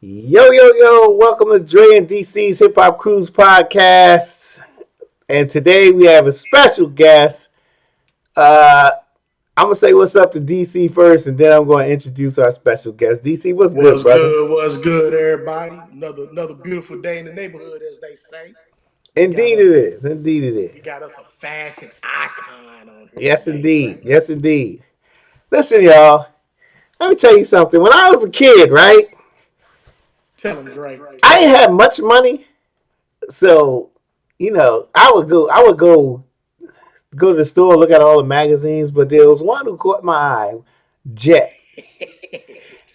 Yo, yo, yo, welcome to Dre and DC's Hip Hop Cruise Podcast. And today we have a special guest. Uh, I'm going to say what's up to DC first, and then I'm going to introduce our special guest. DC, what's good, What's brother? good? What's good, everybody? Another beautiful day in the neighborhood, as they say. We got Indeed it us is. Indeed it we is. got us a fashion icon on here Yes, today, indeed. Dre. Yes, indeed. Listen, y'all, let me tell you something. When I was a kid, right, Tell him, Dre. I didn't have much money. So, I would go to the store and look at all the magazines, but there was one who caught my eye, Jet.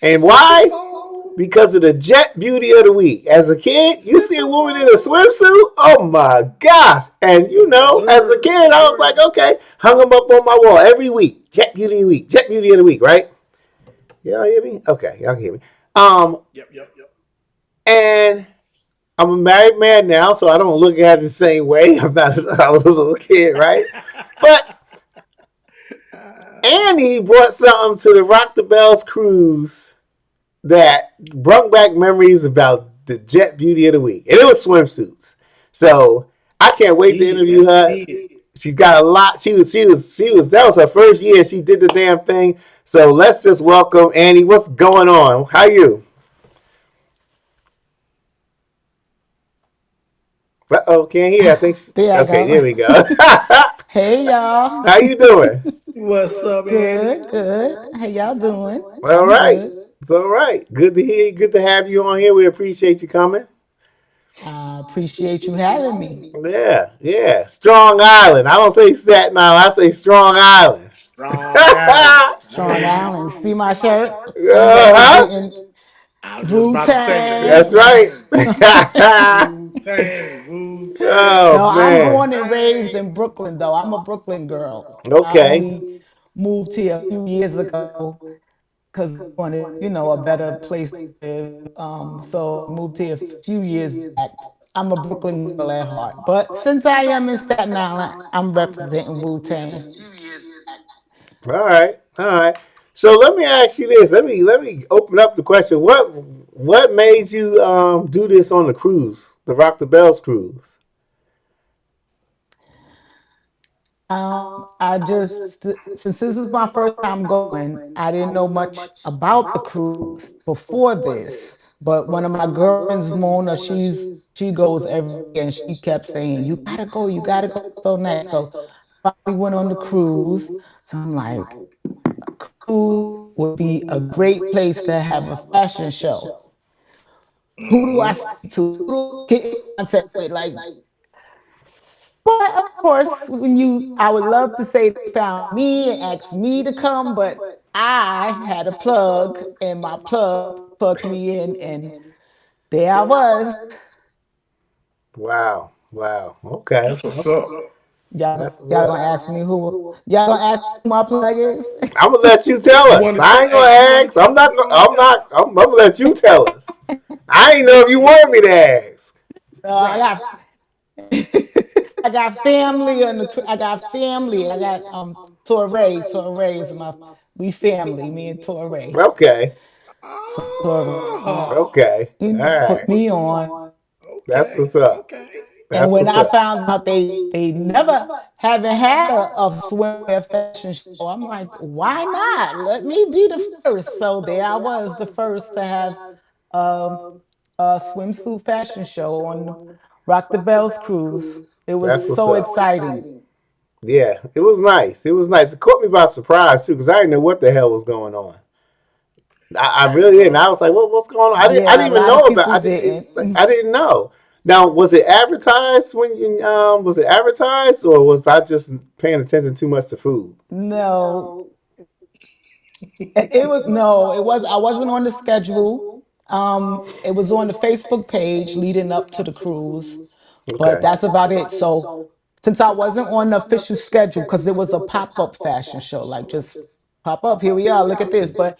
And why? Simple. Because of the Jet Beauty of the Week. As a kid, you see a woman in a Simple. swimsuit, oh my gosh. And Yes, as a sir. kid, Yes, I was sir. like, okay, hung them up on my wall every week. Jet Beauty of the Week, Jet Beauty of the Week, right? Y'all hear me? Okay, y'all can hear me. Yep. And I'm a married man now, so I don't look at it the same way. I'm not. I was a little kid, right? But Annie brought something to the Rock the Bells cruise that brought back memories about the Jet Beauty of the Week, and it was swimsuits. So I can't She wait to did. Yes, interview she her. did. She's got a lot. She was. That was her first year. She did the damn thing. So let's just welcome Annie. What's going on? How you? Uh-oh, can't hear. I think. There I Okay, go. there we go. Hey y'all. How you doing? What's up, Annie? Good, good. How y'all doing? All I'm right. good. It's all right. Good to hear you. Good to have you on here. We appreciate you coming. I appreciate you having me. Yeah, yeah. Strong Island. I don't say Staten Island. I say Strong Island. Strong Island. I hear Strong you. Island. See my shirt? I'm Uh-huh. representing I was just Wu about to say the That's Tang. Wu right. Tang. Wu Tang. Wu Oh, Tang. No, I'm Wu man. born and raised Tang. in Brooklyn though. I'm a Brooklyn girl. I Okay. only moved here a few years ago because I wanted, a better place to live. So I moved here a few years back. I'm a Brooklyn girl at heart. But since I am in Staten Island, I'm representing Wu Tang. All right. All right. So let me ask you this. Let me open up the question. What made you do this on the cruise, the Rock the Bells cruise? I just, since this is my first time going, I didn't know much about the cruise before this. But one of my girlfriends, Mona, she goes every year and she kept saying, you gotta go, so nice. So finally went on the cruise. So I'm like, cruise would be a great place to have a fashion show. Who do I Mm-hmm. speak to? Who do I get in contact with? Like, but of course, I would love to say they found me and asked me to come, but I had a plug and my plug plugged me in, and there I was. Wow. Wow. Okay. That's what's Okay. up. That's what's Y'all up. gonna ask me y'all gonna ask me who my plug is? I'm gonna let you tell You us. want to I tell? ain't Hey, gonna you want to ask. tell? You go on and I'm tell not. us. I'm gonna let you tell us. I ain't know if you wanted me to ask. I Right. got I got family on the I got family. I got Torre is my we family, me and Torre. Okay. So Torre Okay. All put right. me on. That's Okay. what's up. Okay. And That's when what's I up. found out they never haven't had a swimwear fashion show, I'm like, why not? Let me be the first. So there I was, the first to have um, a swimsuit fashion show on the Rock the Bells cruise. It was That's what's so up. exciting. Yeah, it was nice. It was nice. It caught me by surprise too, because I didn't know what the hell was going on. I Right. really didn't. Right. I was like, what's going on? I Yeah, a didn't even lot know of about. people didn't. I didn't know. Now, was it advertised was it advertised, or was I just paying attention too much to food? No, it was no, it was I wasn't on the schedule. It was on the Facebook page leading up to the cruise, but Okay. that's about it. So since I wasn't on the official schedule, because it was a pop-up fashion show, like just pop up, here we are, look at this. But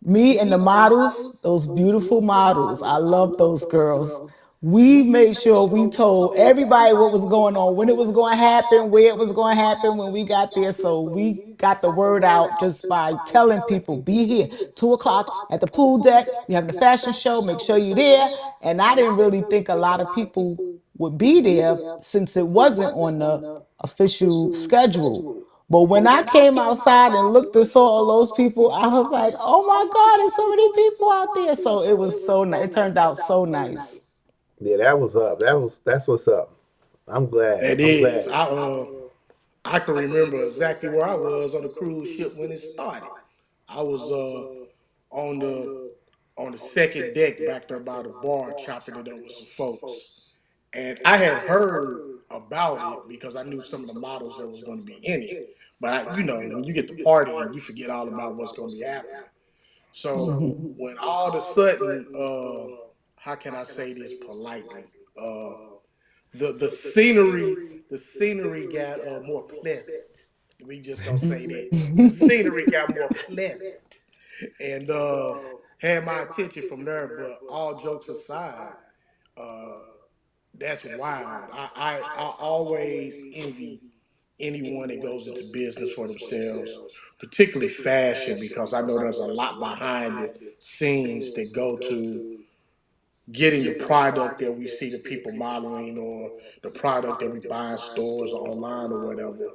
me and the models, those beautiful models, I love those girls. we made sure we told everybody what was going on, when it was going to happen, where it was going to happen when we got there. So we got the word out just by telling people, be here 2 o'clock at the pool deck. We're having a fashion show. Make sure you're there. And I didn't really think a lot of people would be there since it wasn't on the official schedule. But when I came outside and looked and saw all those people, I was like, oh my God, there's so many people out there. So it was so nice. It turned out so nice. Yeah, that was up. That's what's up. I'm glad. That I'm is. glad. I can remember exactly where I was on the cruise ship when it started. I was on the second deck back there by the bar chopping it up with some folks. And I had heard about it because I knew some of the models that was going to be in it. But when you get to partying, you forget all about what's going to be happening. So when all of a sudden, how can I say this politely? Uh, the scenery got more pleasant. We just gonna say that the scenery got more pleasant, and had my attention from there. But all jokes aside, uh, that's wild. I always envy anyone that goes into business for themselves, particularly fashion, because I know there's a lot behind the scenes that go to getting the product that we see the people modeling or the product that we buy in stores or online or whatever.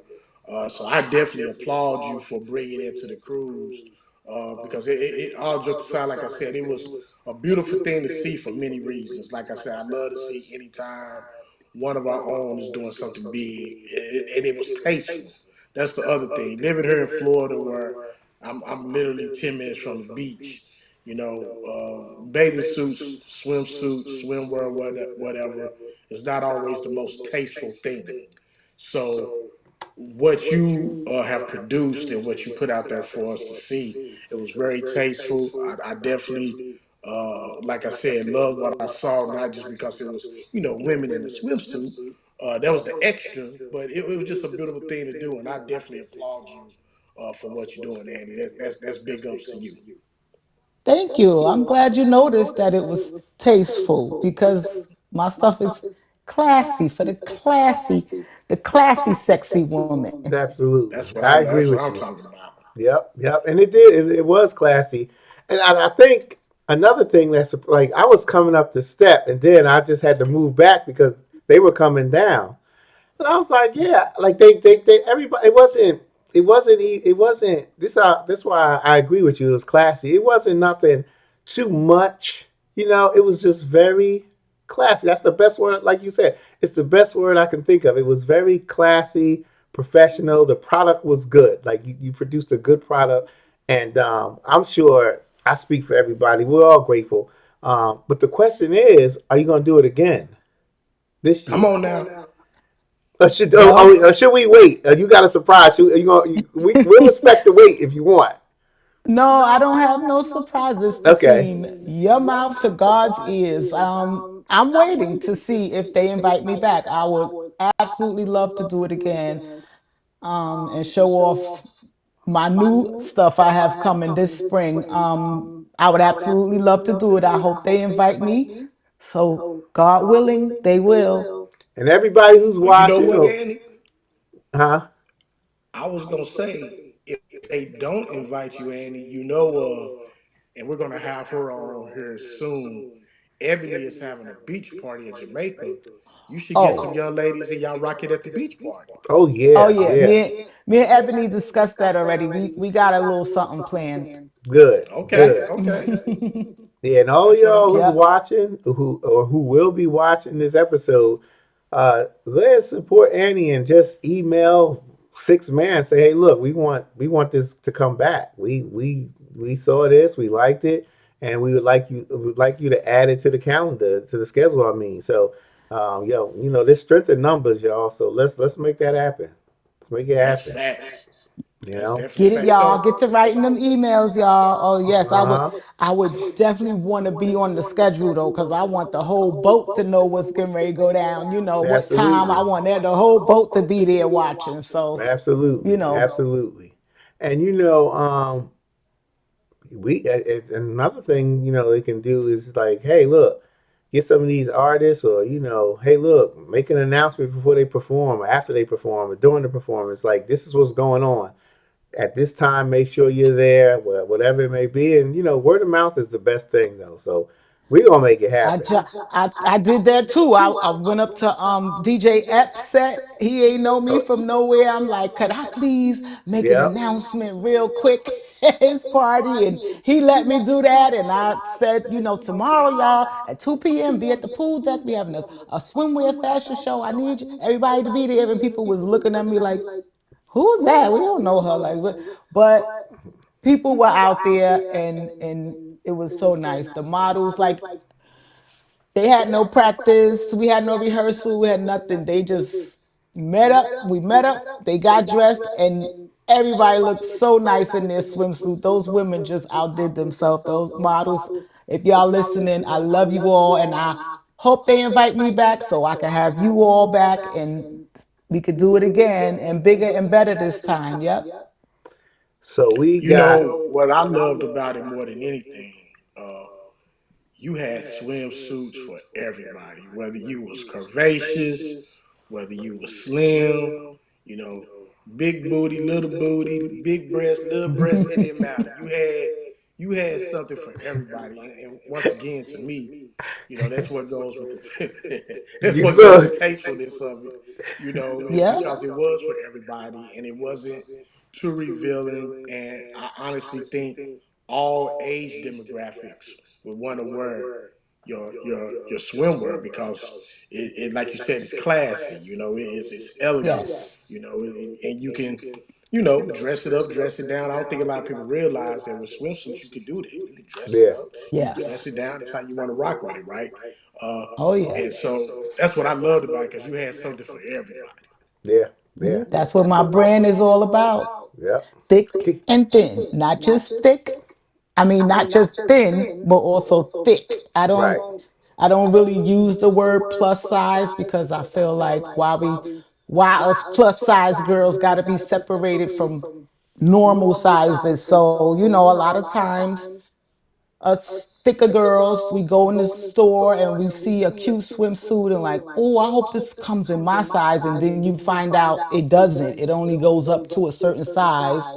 So I definitely applaud you for bringing it to the cruise because all jokes aside, like I said, it was a beautiful thing to see for many reasons. Like I said, I love to see anytime one of our own is doing something big and it was tasteful. That's the other thing. Living here in Florida where I'm literally 10 minutes from the beach, bathing suits, swimsuits, swimwear, whatever, is not always the most tasteful thing. So what you have produced and what you put out there for us to see, it was very tasteful. I definitely, like I said, loved what I saw, not just because it was, women in a swimsuit. That was the extra, but it was just a beautiful thing to do, and I definitely applaud you for what you're doing, Andy. That's big ups to you. Thank you. I'm glad you noticed that it was tasteful because my stuff is classy for the classy, sexy woman. Absolutely, That's what I I know. agree That's what with I'm you. talking about. Yep, yep, and it did. It was classy, and I think another thing that's like I was coming up the step, and then I just had to move back because they were coming down. And I was like, yeah, like they everybody. It wasn't. This why I agree with you. It was classy. It wasn't nothing too much. It was just very classy. That's the best word. Like you said, it's the best word I can think of. It was very classy, professional. The product was good. Like you produced a good product, and I'm sure I speak for everybody. We're all grateful. But the question is, are you going to do it again this Come year? on now. Well, Should we wait? You got a surprise. We'll respect the wait if you want. no, I don't have no surprises Okay. between your mouth to God's ears. I'm waiting to see if they invite me back. I would absolutely love to do it again, and show off my new stuff I have coming this spring. I would absolutely love to do it. I hope they invite me. So, God willing, they will. And everybody who's Well, you know watching, what, or Andy? huh? I was gonna say if they don't invite you, Andy, and we're gonna have her on here soon. Ebony is having a beach party in Jamaica. You should get some Oh, young ladies and y'all rock it at the beach party. Oh oh yeah, yeah. yeah. Me and Ebony discussed that already. We got a little something planned. Good, Okay, good. okay. Yeah, and all That's what I'm y'all who's talking Yep. about. watching, who will be watching this episode, let's support Annie and just email 6 Man. Say, hey, look, we want this to come back. We saw this, we liked it, and we would like you to add it to the calendar, to the schedule. I mean, so, there's strength in numbers, y'all. So let's make that happen. Let's make it That's happen. facts. You That's know. definitely Get it, facts. y'all. So Get to writing them emails, y'all. Oh yes, Uh huh. I would definitely want to be on the schedule though, because I want the whole boat to know what's getting ready to go down. You know what time I Absolutely. want the whole boat to be there watching. So, you Absolutely, know, absolutely. And we another thing they can do is like, hey, look, get some of these artists, or hey, look, make an announcement before they perform, or after they perform, or during the performance. Like, this is what's going on at this time. Make sure you're there, whatever it may be. And word of mouth is the best thing, though. So we're gonna make it I, happen. ju- I did that too. I went up to DJ Epps set. He ain't know me from nowhere. I'm like, could I please make an Yep. announcement real quick at his party? And he let me do that. And I said, tomorrow, y'all, at 2 p.m., be at the pool deck. We having a swimwear fashion show. I need everybody to be there. And people was looking at me like, who's that? We don't know her. Like, but people were out there, and it was so nice. The models, like, they had no practice. We had no rehearsal. We had nothing. They just met up. We met up. They got dressed, and everybody looked so nice in their swimsuit. Those women just outdid themselves. Those models, if y'all listening, I love you all, and I hope they invite me back so I can have you all back, and we could do it again and bigger and better this time. Yep. So we You got. know what I loved about it more than anything? Uh, you had swimsuits for everybody, whether you was curvaceous, whether you was slim, you know, big booty, big breast, little breast. It didn't matter. You had something for everybody, and once again, to me, that's what goes with that's what goes with the Look. tastefulness of it. It's Yep. because it was for everybody, and it wasn't too revealing. And I honestly think all age demographics would want to wear your swimwear because it like you said, it's classy. It's elegant. Yes. And you can dress it up, dress it down. I don't think a lot of people realize that with swimsuits you could do that. You can dress it Yeah. up, you can dress it Yes. down. That's how you want to rock with it, right? Uh, Oh yeah. and so that's what I loved about it because you had something for everybody. Yeah. Yeah. That's what my brand is all about. Yep. Thick and thin, not just thick. I mean, not just thin, but also thick. Right. I don't really use the word plus size because I feel like why us plus size girls got to be separated from normal sizes. So, a lot of times us thicker girls, we go in the store and we see a cute swimsuit and like, oh, I hope this comes in my size. And then you find out it doesn't. It only goes up to a certain size.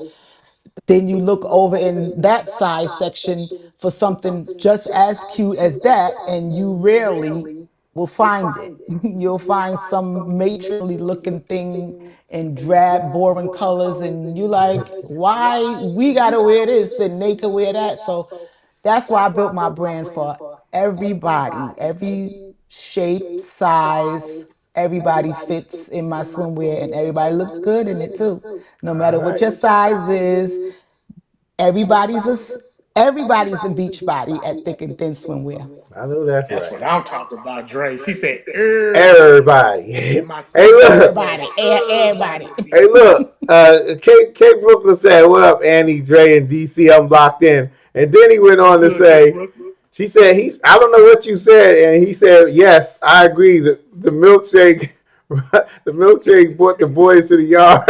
Then you look over in that size section for something just as cute as that, and you rarely will find it. You'll find some matronly looking thing in drab, boring colors, and you like, why we gotta wear this and they could wear that? So that's why I built my brand for everybody, every shape, size. Everybody fits in my swimwear and everybody looks good in it too. No All matter what right. your size is, everybody's a everybody's a beach body at Thick and Thin Swimwear. I know that's That's right. what I'm talking about, Dre. She said everybody, Everybody. and my Hey, signature look. says Everybody. everybody Hey, be. look. K Brooklyn said, "What up, Annie, Dre, and DC? I'm locked in." And then he went What's on to good, K say, Brooklyn? "She said he's. I don't know what you said," and he said, "Yes, I agree. The milkshake, the milkshake brought the boys to the yard."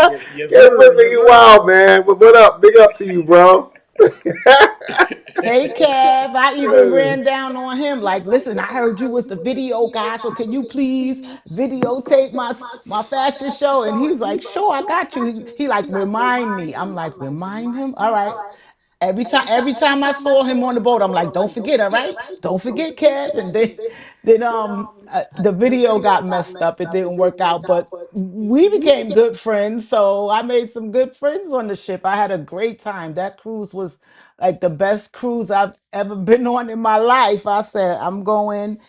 Yes, yes, K sir. Brooklyn, Yes, you sir. wild man. But what up? Big up to you, bro. Hey Kev, I even ran down on him like, listen, I heard you was the video guy, so can you please videotape my fashion show? And he's like, sure, I got you. He like remind me. I'm like, remind him. All right. Every time I saw him on the boat, I'm like, don't forget, all right? Don't forget, Kev. And then the video got messed up. It didn't work out, but we became good friends. So I made some good friends on the ship. I had a great time. That cruise was like the best cruise I've ever been on in my life. I said, I'm going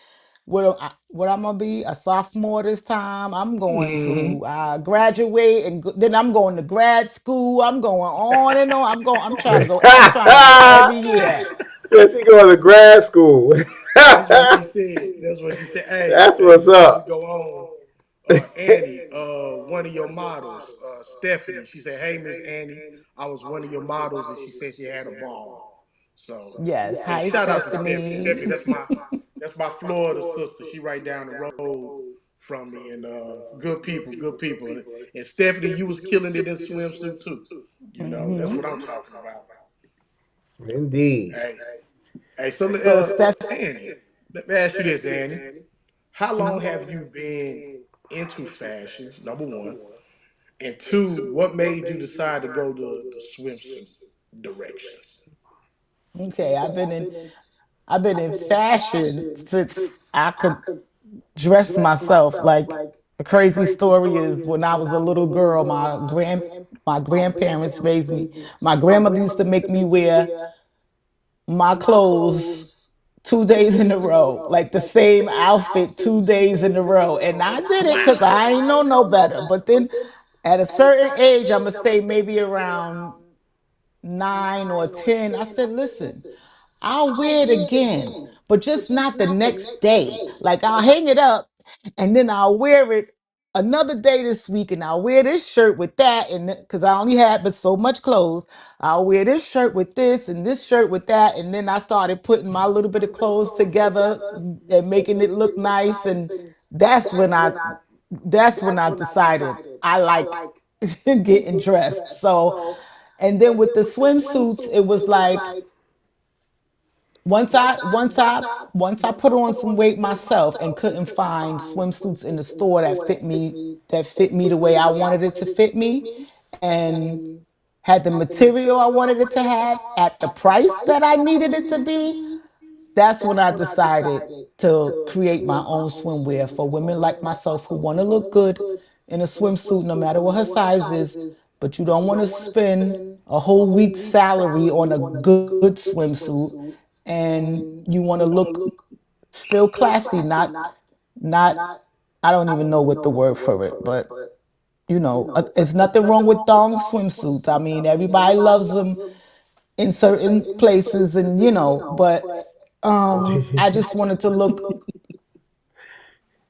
what I'm gonna be a sophomore this time. I'm going Hmm. to graduate, and then I'm going to grad school. I'm going on and on. I'm trying to go. I'm trying to go every year. Said she going to grad school. That's what she said. That's what she said. Hey, That's hey, what's before we up. go on, Annie, one of your models, Stephanie, she said, "Hey, Miss Annie, I was one of your models," and she said she had a ball. So, Yes. and Hi, shout out to Stephanie. Stephanie, Stephanie. that's my Florida sister. She right down the road from me, and good people, good people. And Stephanie, you was killing it in swimsuit too. That's what I'm talking about. Indeed. Hey, hey, so So Steph, Annie. Let me ask you this, Annie. How long have you been into fashion? Number one. And two, what made you decide to go the swimsuit direction? Okay, I've been in fashion since I could dress myself. Like a crazy story is when I was a little girl, my grandparents raised me. My grandmother used to make me wear my clothes 2 days in a row, like the same outfit 2 days in a row. And I did it because Wow. I ain't know no better. But then at a certain age, I'm gonna say maybe around 9 or 10, I said, listen, I'll wear it again, but just not the next day. Like I'll hang it up and then I'll wear it another day this week and I'll wear this shirt with that. And because I only had but so much clothes, I'll wear this shirt with this and this shirt with that. And then I started putting my little bit of clothes together and making it look nice. And that's when I that's when I decided I like getting dressed. So and then with the swimsuits, it was like once I once I once I put on some weight myself and couldn't find swimsuits in the store that fit me the way I wanted it to fit me and had the material I wanted it to have at the price that I needed it to be, that's when I decided to create my own swimwear for women like myself who want to look good in a swimsuit no matter what her size is, but you don't want to spend a whole week's salary on a good swimsuit and you want to look still classy, not I don't even know what the word for it, but there's nothing wrong with thong swimsuits. I mean, everybody loves them in certain places and but I just wanted to look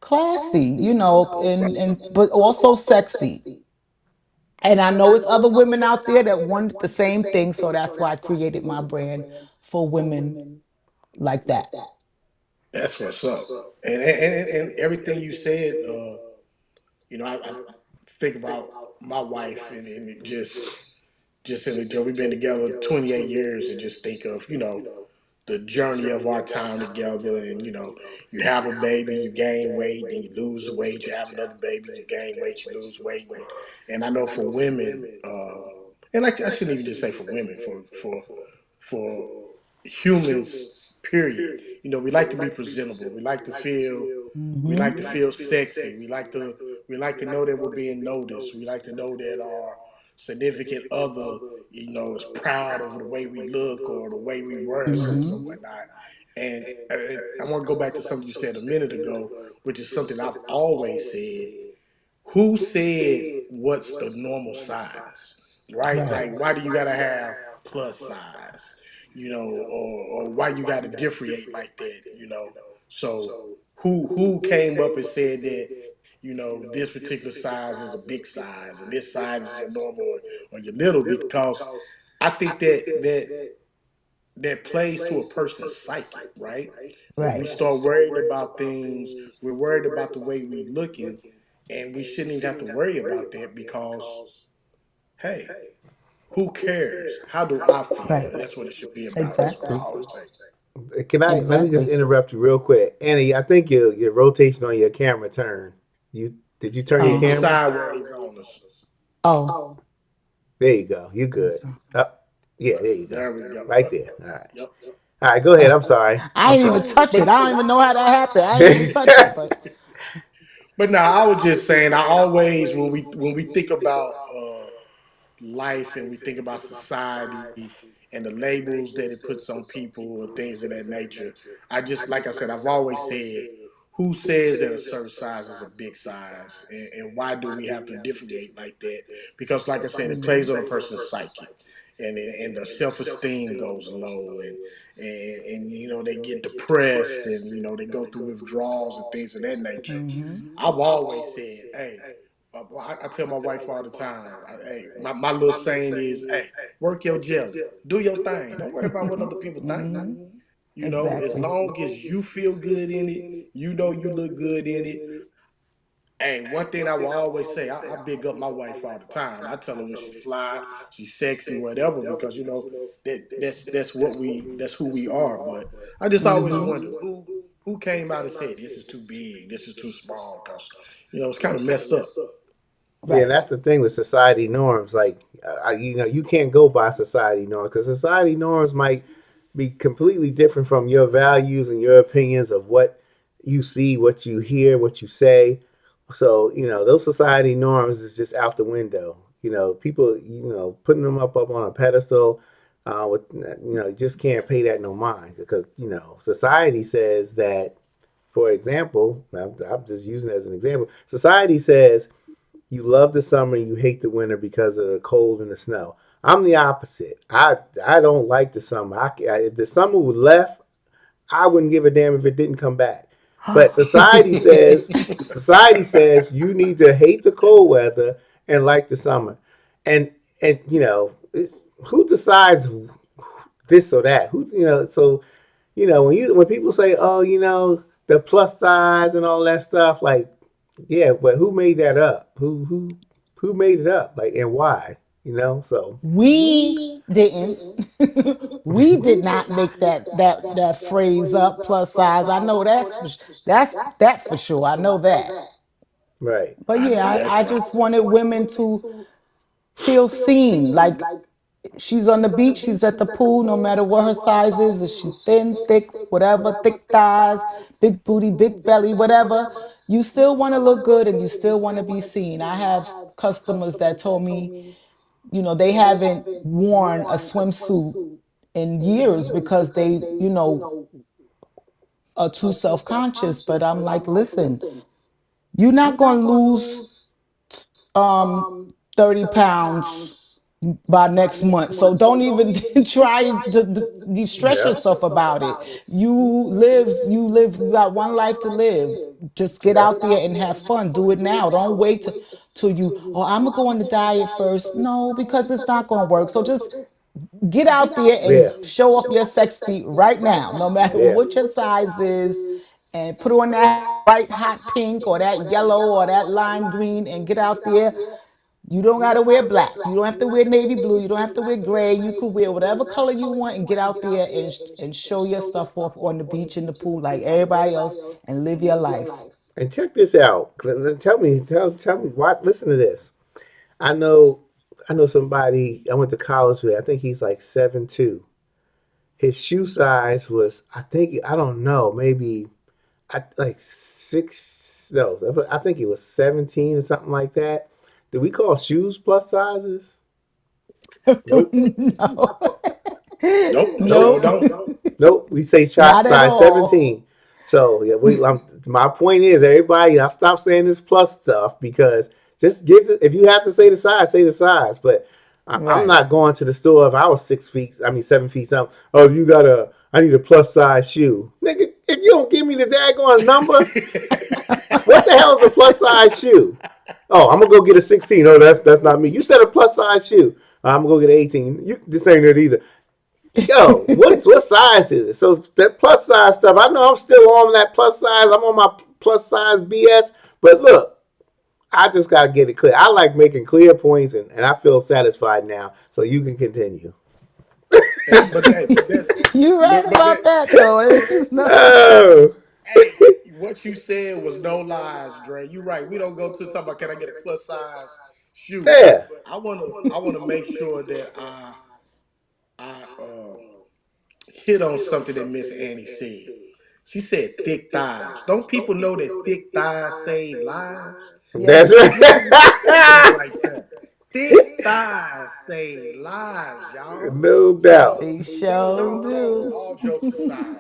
classy, and but also sexy. And I know it's other women out there that want the same thing, so that's why I created my brand for women like that. That's what's up. And everything you said, I think about my wife and it just in the job. We've been together 28 years and just think of, the journey of our time together. And, you have a baby, you gain weight, then you lose the weight. You have another baby, you gain weight, you lose weight. And I know for women, and I shouldn't even just say for women, for humans, period. We like to be presentable. We Hmm. like to feel sexy. We like to know that we're being noticed. We like to know that our significant other, is proud of the way we look or the way we wear something or Hmm. whatnot. And I want to go back to something you said a minute ago, which is something I've always said. Who said what's the normal size, right? Right. Like, why do you gotta have plus size, or why you gotta differentiate like that, So who came up and said that, this particular size is a big size and this size is your normal or your little, because I think that plays to a person's psyche, right? When Right. we start worrying about things, we're worried about the way we looking, and we shouldn't even have to worry about that because, hey, who cares? How do I feel? Right. And that's what it should be about. That's what I Exactly. always say. Can I let me just Exactly. interrupt you real quick, Annie? I think your rotation on your camera turned. You did you turn Yeah, your you Um. camera? sideways on us. Oh. There you go. You good? So- Yeah, there you go. There we go. Right there. All right. Yep. All right. Go ahead. I'm sorry. I I'm ain't even sorry. touch it. But I don't even know how that happened. I ain't even touch it, but now I was just saying. I always when we think about life and we think about society and the labels that it puts on people and things of that nature. I just, like I said, I've always said, who says that a certain size is a big size, and why do we have to differentiate like that? Because, like I said, it plays on a person's psyche, and their self esteem goes low, and they get depressed, and they go through withdrawals and things of that nature. hmm. I've always said, hey, I tell my wife all the time, hey, my little saying is, hey, work your jelly, do your thing. Don't worry about what other people think. Hmm. As Exactly. long as you feel good in it, you look good in it. Hey, one thing I will always say, I big up my wife all the time. I tell her when she fly, she's sexy, whatever, because that's who we are. But I just always Hmm. wonder, Who came out and said this is too big, this is too small? Because it's kind of messed up. Yeah, and Right. that's the thing with society norms. Like, you can't go by society norms because society norms might be completely different from your values and your opinions of what you see, what you hear, what you say. So, those society norms is just out the window. People, putting them up on a pedestal, you just can't pay that no mind because, society says that, for example, I'm just using it as an example, society says you love the summer, you hate the winter because of the cold and the snow. I'm the opposite. I don't like the summer. If the summer was left, I wouldn't give a damn if it didn't come back. But society says you need to hate the cold weather and like the summer. And who decides this or that? When people say, "Oh, the plus size and all that stuff," like, yeah, but who made that up? Who made it up? Like, and why? So We didn't. We did not make that phrase up. Plus size. I know that for sure. I know that. right. But I know yeah, that's I right. just wanted women to feel seen. Like she's on the beach, she's at the pool, no matter what her size is she thin, thick, whatever, thick thighs, big booty, big belly, whatever, you still want to look good and you still want to be seen. I have customers that told me, they haven't worn a swimsuit in years because they, are too self-conscious. But I'm like, listen, you're not going to lose um 30 pounds by next month. So don't even try to stress Yeah. yourself about it. You got one life to live. Just get Yeah. out there and have fun. Do it now. Don't wait till I'm gonna go on the diet first. No, because it's not gonna work. So just get out there and Yeah. show off your sexy right now, no matter Yeah. what your size is, and put on that bright hot pink or that yellow or that lime green and get out there. You don't got to wear black. You don't have to wear navy blue. You don't have to wear gray. You could wear whatever color you want and get out there and show your stuff off on the beach in the pool like everybody else and live your life. And check this out. Tell me why. Listen to this. I know, I know somebody I went to college with. I think he's like 7'2". His shoe size was, I don't know, maybe like six. No, I think he was 17 or something like that. Do we call shoes plus sizes? Nope. No. Nope, no, Nope. we Nope. don't. Nope. We say shot Not at size all. 17. So yeah, my point is, everybody, I stop saying this plus stuff because just if you have to say the size, say the size. But I'm Right. not going to the store if I was 6 feet. I mean 7 feet something. Oh, I need a plus size shoe, nigga. If you don't give me the daggone number, what the hell is a plus size shoe? Oh, I'm gonna go get a 16. Oh, that's not me. You said a plus size shoe. I'm gonna go get an 18. This ain't it either. Yo, what size is it? So that plus size stuff, I know I'm still on that plus size. I'm on my plus size BS. But look, I just gotta get it clear. I like making clear points, and I feel satisfied now. So you can continue. But that's You're right but about that, though. It's not. Oh, hey, what you said was no lies, Dre. You're right. We don't go to talk about can I get a plus size shoe, but yeah. I wanna make sure that I hit on something that Miss Annie said. She said thick thighs. Don't people know that thick thighs save lives? Yes, That's Just they do. think of it right. right there. Thick thighs save lives, y'all. No doubt. So They sure no. do. All jokes aside,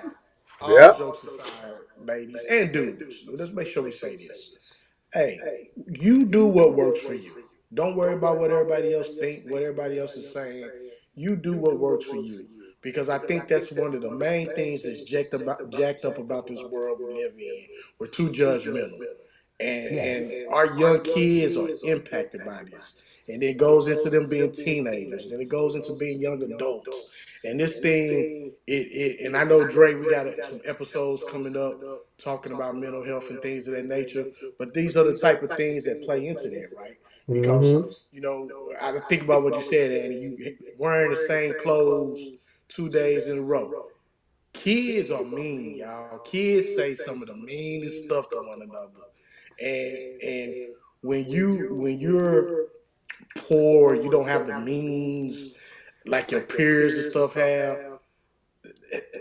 all Yep. jokes aside, ladies and dudes. Let's make sure we say this. Hey, you do what works for you. Don't worry about what everybody else think, what everybody else is saying. You do what works for you. Because I think that's one of the main things that's jacked up about this world we live in. We're too judgmental. And Yes. our young kids are impacted by this. And it goes into them being teenagers. Then it goes into being young adults. And this thing, and I know Dre, we got some episodes coming up talking about mental health and things of that nature. But these are the type of things that play into that, right? Because Mm-hmm. I think about what you said, Annie. You wearing the same clothes 2 days in a row. kids are mean, y'all. Kids say some of the meanest stuff to one another. And when you're poor, you don't have the means like your peers and stuff have.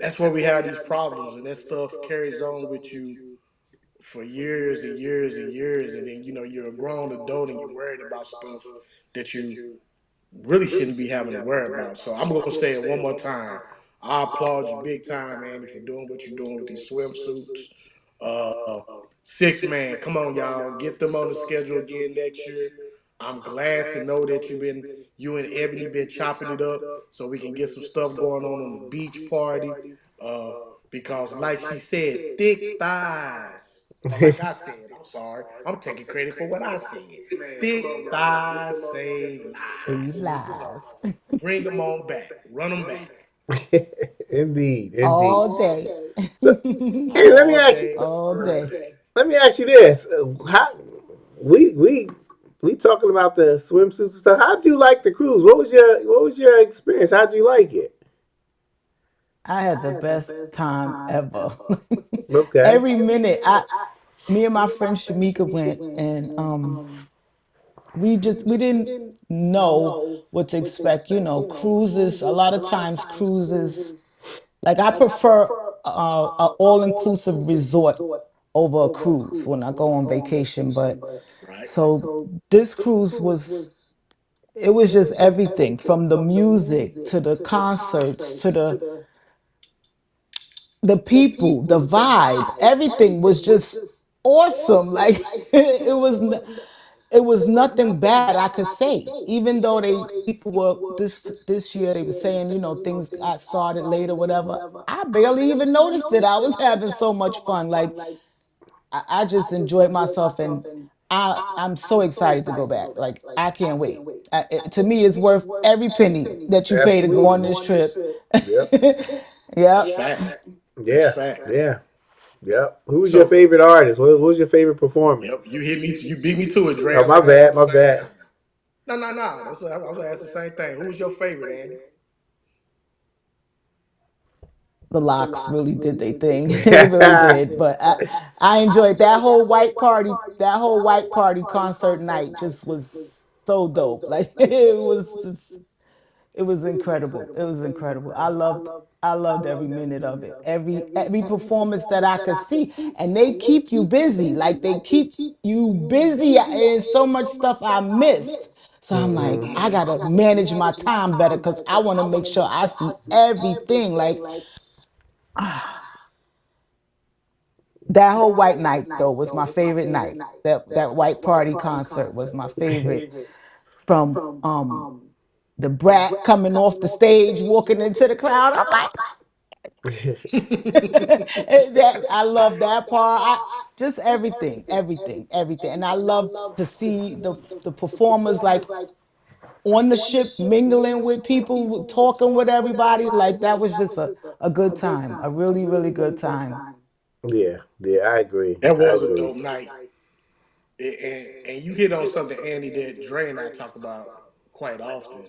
That's where we have these problems, and that stuff carries on with you for years and years and years, and then you're a grown adult and you're worried about stuff that you really shouldn't be having to worry about. So I'm gonna say it one more time. I applaud you big time, Andy, for doing what you're doing with these swimsuits. Uh, Six man, come on, y'all, get them on the schedule again next year. I'm glad to know that you and Ebony been chopping it up, so we can get some stuff going on the beach party. Uh, because like she said, thick thighs. Or like I said, I'm sorry, I'm taking credit for what I said. Thick thighs save He lives. So lies. bring them on back, run them back Indeed, indeed. All day. So, Kenny, all day, All every day. day. let me ask you this: how we we we talking about the swimsuits and stuff? How'd you like the cruise? What was your experience? How'd you like it? I had the best time ever. Okay. Every minute, me and my friend Shamika went, and we didn't know what to expect. You know, cruises. A lot of times, cruises. Like I prefer a all inclusive resort over a cruise when I go on vacation. But Right. so this cruise was, it was just everything from the music to the concerts to the people, the vibe, everything was just awesome. Like it was nothing bad I could say. Even though they people were this year they were saying, you know, things got started later, whatever. I barely even noticed it. I was having so much fun. Like I just enjoyed myself, and I'm so excited to go back. Like I can't wait. To me, it's worth every penny that you pay to go on this trip. Yep. That's Yep. fact. That's Yeah. fact. Yeah. Yep. Who was your So, favorite artist? What was your favorite yep, performance? you hit me. You beat me to it, Dre. I Oh, was my gonna ask you bad. the My same bad. thing. No, no, no. That's what I was gonna ask the same thing. Who was your favorite, Andy? The locks really did their thing. They really did. But I enjoyed that whole white party. That whole white party concert night just was so dope. Like it was incredible. It was incredible. I loved every minute of it. Every performance that I could see. And they keep you busy. Like they keep you busy and so much stuff I missed. So I'm like, I gotta manage my time better because I want to make sure I see everything. Like that whole white night though was my favorite night. That white party concert was my favorite. From the brat coming off the stage, walking into the crowd. I'm like, that I love that part. Just everything, everything, everything, and I loved to see the performers like on the ship mingling with people, talking with everybody. Like that was just a good time, a really really good time. Yeah. Yeah. I agree. That I was a agree. dope night. And you hit on something, Andy, that Dre and I talk about quite often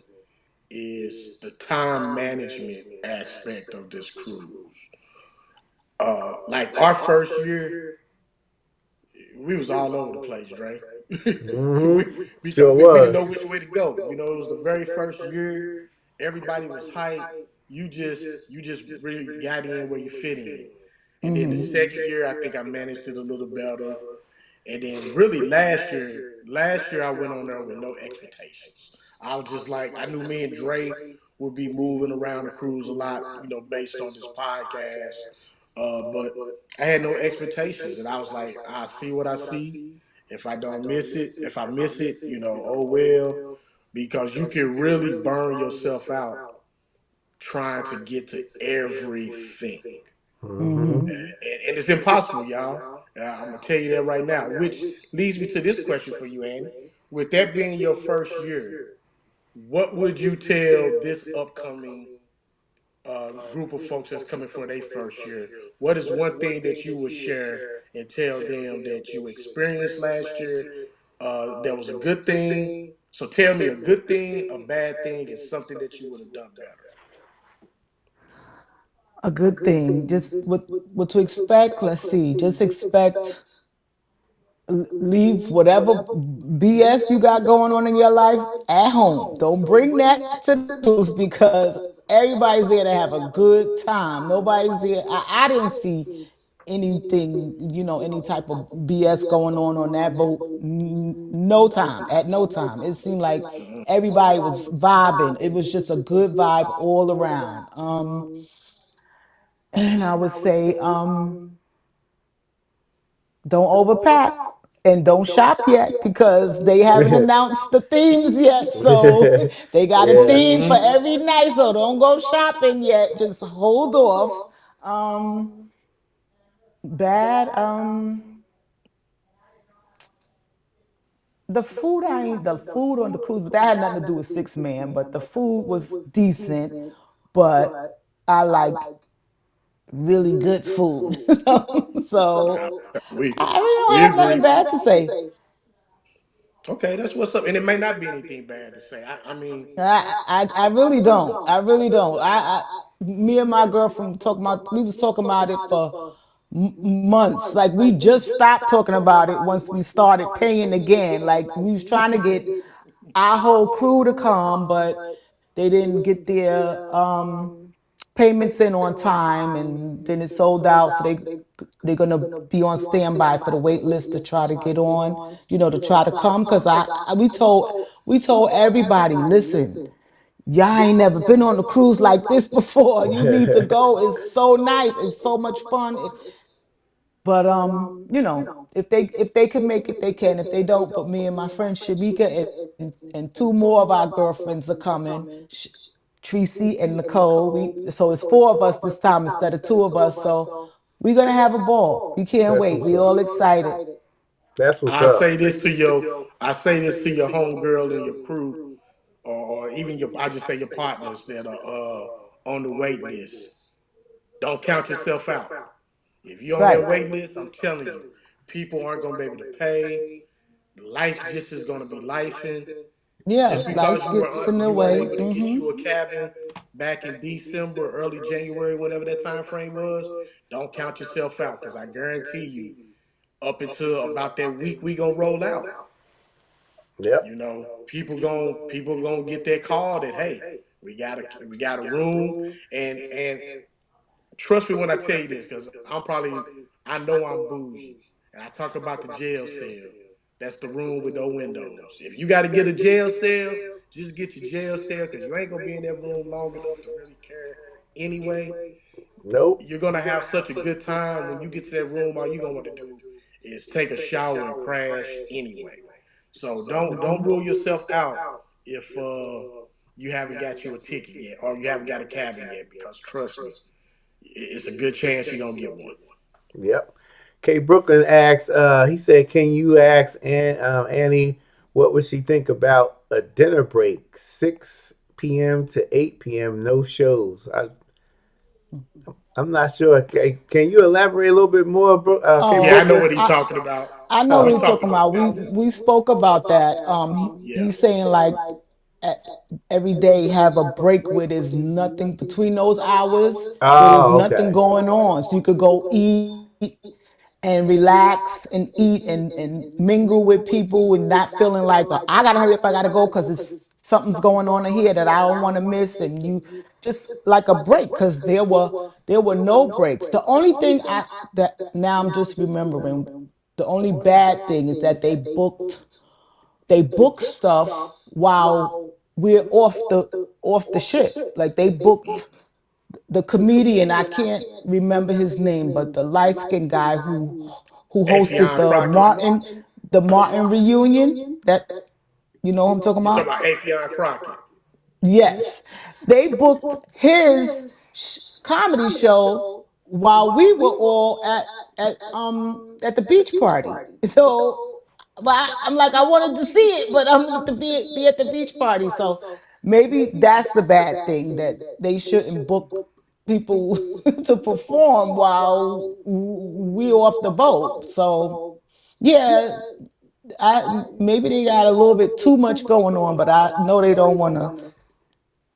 is the time management aspect of this cruise. Like our first year, we was all over the place, Dre. Mm-hmm. Because Sure we didn't know was. which way to go. You know, it was the very first year. Everybody was hyped. You just really got in where you fit in. And then the second year, I think I managed it a little better. And then really last year I went on there with no expectations. I was just like, I knew me and Dre would be moving around the cruise a lot, based on this podcast. But I had no expectations, and I was like, I see what I see. If I don't miss it, if I miss it, oh well, because you can really burn yourself out trying to get to everything. Mm-hmm. Hmm. And it's impossible, y'all. I'm gonna tell you that right now. Which leads me to this question for you, Andy. With that being your first year, what would you tell this upcoming group of folks that's coming for their first year? What is one thing that you would share and tell them that you experienced last year? That was a good thing. So tell me a good thing, a bad thing, and something that you would have done better. a good thing. Just what to expect. Let's see. Just expect leave whatever BS you got going on in your life at home. Don't bring that to the cruise because everybody's there to have a good time. Nobody's there. I didn't see anything, any type of BS going on that boat. No time, at no time. It seemed like everybody was vibing. It was just a good vibe all around. And I would say, don't overpack and don't shop yet because they haven't announced the themes yet. So they got a Yeah. theme for Hmm. every night. So don't go shopping yet. Just hold off. Um, bad. The food on the cruise, but that had nothing to do with 6 Man. But the food was decent. But I like really good food. So I really don't We have nothing agree. bad to say. Okay, that's what's up. And it may not be anything bad to say. I mean, I really don't. I really don't. Me and my girlfriend talking about. We was talking about it for months. Like we just stopped talking about it once we started paying again. Like we was trying to get our whole crew to come, but they didn't get their payments in on time, and then it sold out. So they're gonna be on standby for the wait list to try to get on. To try to come because we told everybody, listen, y'all ain't never been on a cruise like this before. You need to go. It's so nice. It's so much fun. But if they can make it, they can. If they don't, but me and my friend Shamika and two more of our girlfriends are coming. Tracy and Nicole. So it's four of us this time instead of two of us. So we're gonna have a ball. We can't That's wait. what's We up. all excited. That's what's I up. say this to your, I say this to your homegirl and your crew, or even your, I just say your partners that are on the wait list. Don't count yourself out. If you're on that Right. wait list, I'm telling you, people aren't gonna be able to pay. Life just is gonna be lifing. Yeah. Just because Life gets in the you weren't way. able to get you a cabin back in December, early January, whenever that time frame was, don't count yourself out because I guarantee you, up until about that week we gonna roll out. Yep. People gonna get that call that, hey, we got a room, and trust me when I tell you this, because I know I'm bougie, and I talk about the jail cell. That's the room with no windows. If you got to get a jail cell, just get your jail cell because you ain't gonna be in that room long enough to really care anyway. Nope. You're gonna have such a good time when you get to that room. All you're gonna want to do is take a shower and crash anyway. So don't rule yourself out if you haven't got you a ticket yet or you haven't got a cabin yet, because trust me, it's a good chance you're gonna get one. Yep. K. Brooklyn asks, he said, can you ask Annie what would she think about a dinner break, 6 p.m. to 8 p.m., no shows? I'm not sure. Can you elaborate a little bit more, K. Yeah, I Oh, know Brooklyn? what he's talking about. I know Oh, what We you're talked talking about about. that. We spoke about that. Yeah. He's saying like e- every day have a break where there's nothing between those hours, where there's oh, nothing okay. going on, so you could go eat and relax and eat and mingle with people and not feeling like, oh, I gotta hurry up, I gotta go because it's something's going on in here that I don't want to miss. And you just like a break because there were no breaks. The only thing I that now I'm just remembering, the only bad thing is that they booked stuff while we're off the ship. Like they booked the comedian, I can't remember his name, but the light skinned guy who hosted Afion Crockett. The Martin reunion. That you know who I'm talking You talking about? about Afion Crockett? Yes, they booked his comedy show while we were all at the beach party. So, but I'm like, I wanted to see it, but I'm to be at the beach party. So maybe that's the bad thing, that they shouldn't book people to perform while we off the boat. So yeah, maybe they got a little bit too much going on, but I know they don't want to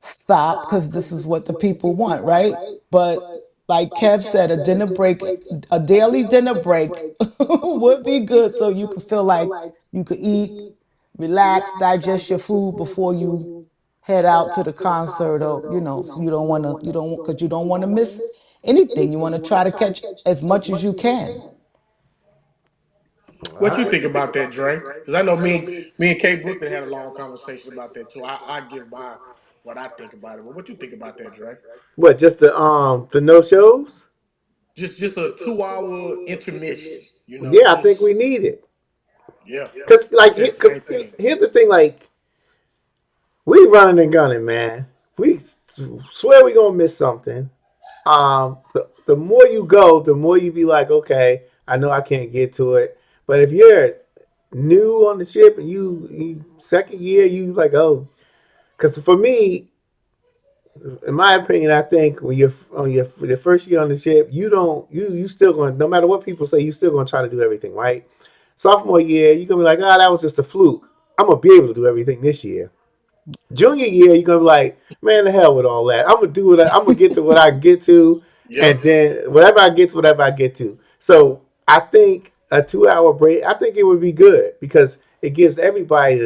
stop because this is what the people want, right? But like Kev said, a dinner break, a daily dinner break would be good so you could feel like you could eat, relax, digest your food before you head out to the concert, or so you don't want to, you don't, because you don't want to miss anything. You want to try to catch as much as you can. All What you right. think about that, Dre? Because I know me and Kay Brooklyn had a long conversation about that too. I give my what I think about it, but what you think about that, Dre? What? Just the no shows? Just a 2 hour intermission, Yeah, I think just we need it. yeah. Cause I like, said the same thing. here's the thing. Like, we running and gunning, man. We swear we gonna miss something. The more you go, the more you be like, okay, I know I can't get to it. But if you're new on the ship and you second year, you like, oh, because for me, in my opinion, I think when you're on your first year on the ship, you still going, no matter what people say, you still going to try to do everything right. Sophomore year, you're gonna be like, oh, that was just a fluke. I'm gonna be able to do everything this year. Junior year, you're gonna be like, man, the hell with all that. I'm gonna do what I'm gonna get to what I can get to, and Yep. then whatever I get to, whatever I get to. So I think a 2 hour break, I think it would be good because it gives everybody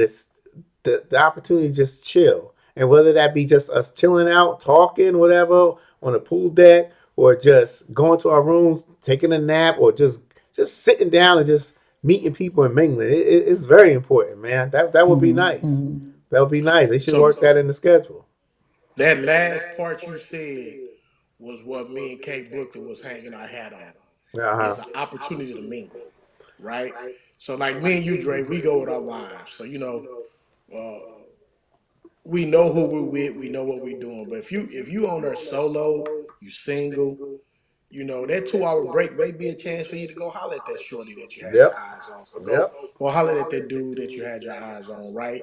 the opportunity to just chill. And whether that be just us chilling out, talking, whatever, on the pool deck, or just going to our rooms, taking a nap, or just sitting down and just meeting people and mingling. It's very important, man. That would be nice. That would be nice. They should So work that in the schedule. that last part you said was what me and Kay Brooklyn was hanging our hat on. Uh huh. Is an opportunity to mingle, right? So like me and you, Dre, we go with our wives. So uh, we know who we're with, we know what we're doing. But if you on there solo, you single, that 2 hour break may be a chance for you to go holler at that shorty that you had your Yep. eyes on. Or Yep. go holler at that dude that you had your eyes on, right?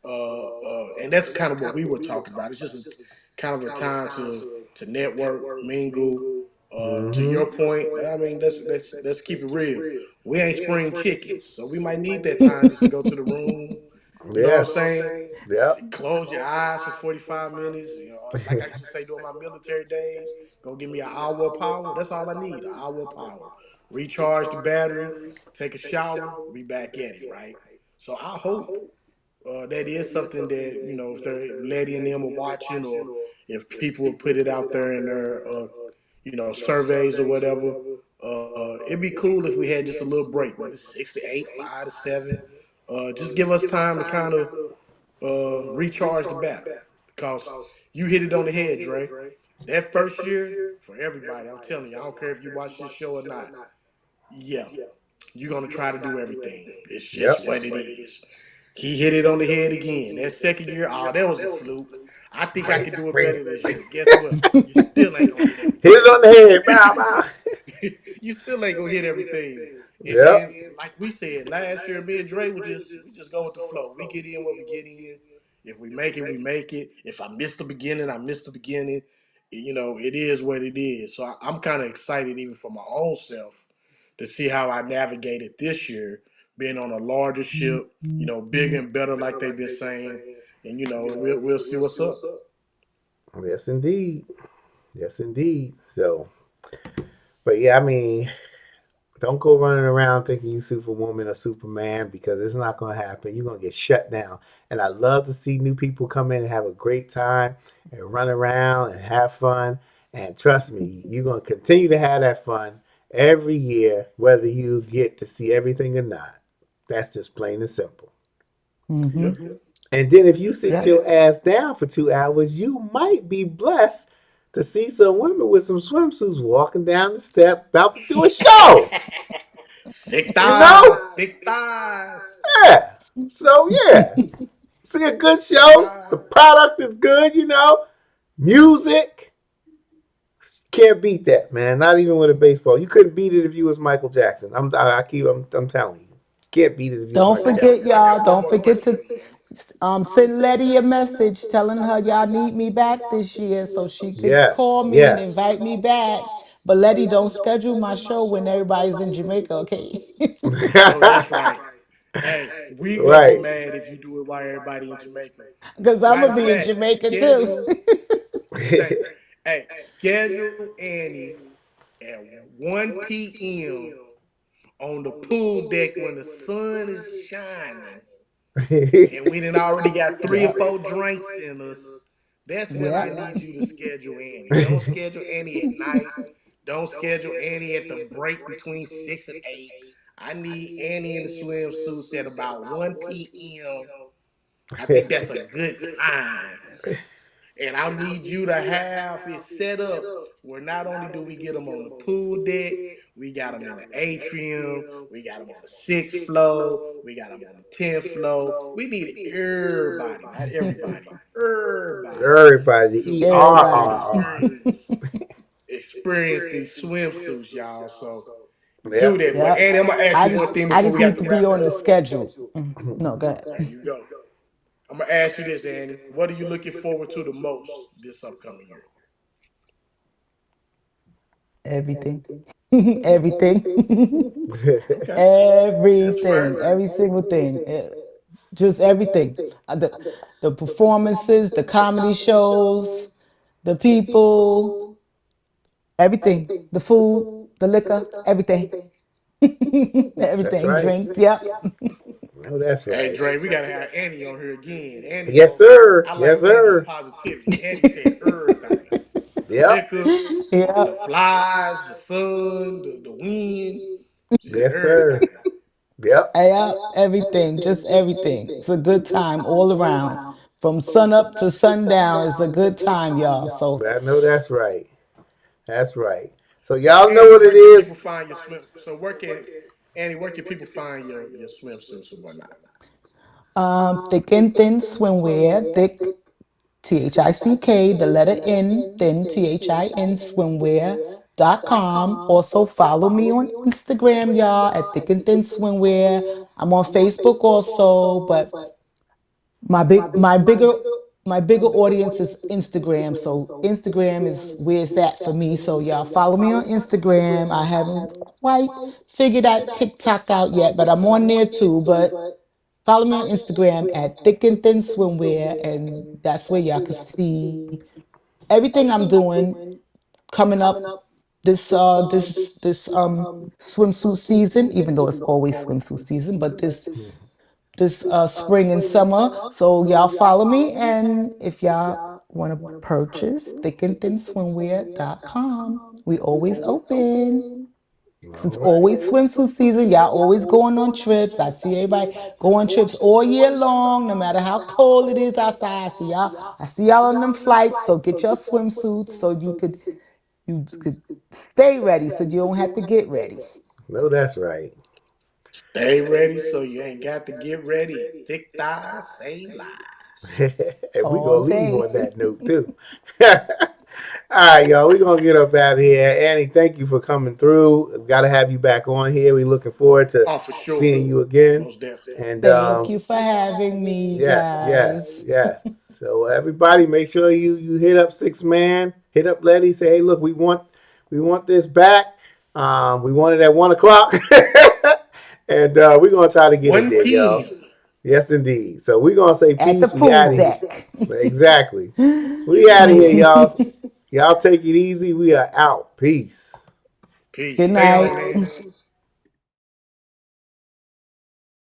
And that's kind of what we were talking about. It's just kind of a time to network, mingle. To Mm-hmm. your point, I mean, let's keep it real. We ain't spring chickens, so we might need that Mhm. time just to go to the room. You know what I'm Yeah. saying? Yep. Close your eyes for 45 minutes. Like I used to say during my military days, go give me an hour of power. That's all I need, an hour of power. Recharge the battery, take a shower, be back at it, right? So I hope that is something that, if they're Letty and them are watching, or if people have put it out there in their, surveys or whatever. It'd be cool if we had just a little break, whether it's 6 to 8, 5 to 7. Just give us time to kind of recharge the battery. Because you hit it on the head, Dre. That first year, for everybody, I'm telling you, I don't care if you watch this show or not. Yeah, you're gonna try to do everything. It's just Yep. what it is. He hit it on the head again. That second year, oh, that was a fluke. I think I can do it better this year. Guess what? You still ain't gonna hit Hit it on the everything. head. Bow, bow. You still ain't gonna hit everything. And Yep. then, like we said last year, me and Dre we just go with the flow. We get in what we get in. If we make it, we make it. If I miss the beginning, I miss the beginning. It is what it is. So I'm kind of excited even for my own self to see how I navigated this year, being on a larger ship, bigger and better, like they've been saying. And we'll see what's up. Yes, indeed. Yes, indeed. So, but yeah, I mean, don't go running around thinking you Superwoman or Superman because it's not going to happen. You're going to get shut down. And I love to see new people come in and have a great time and run around and have fun. And trust me, you're going to continue to have that fun every year, whether you get to see everything or not. That's just plain and simple. Yep. And then if you sit Yes. your ass down for 2 hours, you might be blessed to see some women with some swimsuits walking down the step about to do a show. Thick You know? thighs, thick thighs, Yeah. So yeah. See a good thick show. The thighs. product is good, Music. Can't beat that, man. Not even with a baseball. You couldn't beat it if you was Michael Jackson. I'm telling you. Can't beat it if you was Don't Michael forget, Jackson. I got y'all. one Don't more forget question to for you. send Letty a message telling her y'all need me back this year so she could Yes. call me and Yes. invite me back. But Letty, don't schedule my show when everybody's in Jamaica, okay? No, that's right. Hey, we gonna be Right. mad if you do it while everybody in Jamaica. Because I'm Matter gonna of be in fact, Jamaica too. schedule that. Hey, schedule Annie at 1 p.m. on the pool deck when the sun is shining and we done already got three or Yep. four drinks in us. That's when I Yep. need you to schedule Annie. Don't schedule Annie at night. Don't schedule Annie at the break between 6 and 8. I need Annie in the swimsuits at about 1 p.m. I think that's a good time. And I need you to have it set up where not only do we get them on the pool deck, we got them in the atrium, we got them on the sixth floor, we got them on the 10th floor. We need everybody, not everybody, everybody Everybody, to E get R to Everybody. R R. experience these swimsuits, y'all. So do Yep. that. But Yep. Andy, I'm gonna ask you one thing I before just we have need to to be wrap it on the up. schedule. No, go ahead. There you go. I'm gonna ask you this, Andy. What are you looking forward to the most this upcoming year? Everything. Everything. Okay, that's Everything. fair. Every single thing. Just everything. The performances, the comedy shows, the people, everything. The food, the liquor, everything. That's Everything. right. Drinks. Yep. No, that's Hey right. Dre, we gotta have Annie on here again. Annie Yes, go. sir. I Yes, like Annie's sir. positivity. Annie said everything: the Yep. liquor, the Yep. flies, the sun, the wind. She said Yes, sir. everything. Yep. Yep. Everything. Just everything. It's a good time all around. From sun up to sundown, it's a good time, y'all. So I know that's right. That's right. So So y'all know Annie, what it where can people is. find your swim? So where can Annie, where can people find your swimsuits and whatnot? thick and thin swimwear, thick THICK, the letter N, thin THIN swimwear.com. Also follow me on Instagram, y'all, at thick and thin swimwear. I'm on Facebook also, but my big my bigger my bigger audience is Instagram. So Instagram is where it's at for me. So y'all follow me on Instagram. I haven't quite figured that TikTok out yet, but I'm on there too. But follow me on Instagram at Thick and Thin Swimwear, and that's where y'all can see everything I'm doing coming up this swimsuit season. Even though it's always swimsuit season, but this spring and summer. So y'all follow me, and if y'all want to purchase, thickandthinswimwear.com. We always open. Cause All it's right. always swimsuit season. Y'all always going on trips. I see everybody go on trips all year long, no matter how cold it is outside. I see y'all on them flights. So get your swimsuits so you could stay ready so you don't have to get ready No, that's right. Stay ready so you ain't got to get ready. And thick thighs save lives. And we all gonna leave day. on that note too. All right, y'all. We gonna get up out of here. Annie, thank you for coming through. Got to have you back on here. We looking forward to Oh, for sure. seeing you again. Most definitely. And Thank you for having me, yes, yes, guys. yes. So everybody, make sure you hit up Six Man, hit up Letty. Say, hey, look, we want this back. We want it at 1 o'clock, and we're gonna try to get it 1 there, y'all. p.m. Yes, indeed. So we're gonna say At the peace. We pool out of here. deck. Exactly. We out of here, y'all. Y'all take it easy. We are out. Peace. Peace. Good Stay on, night. Andy.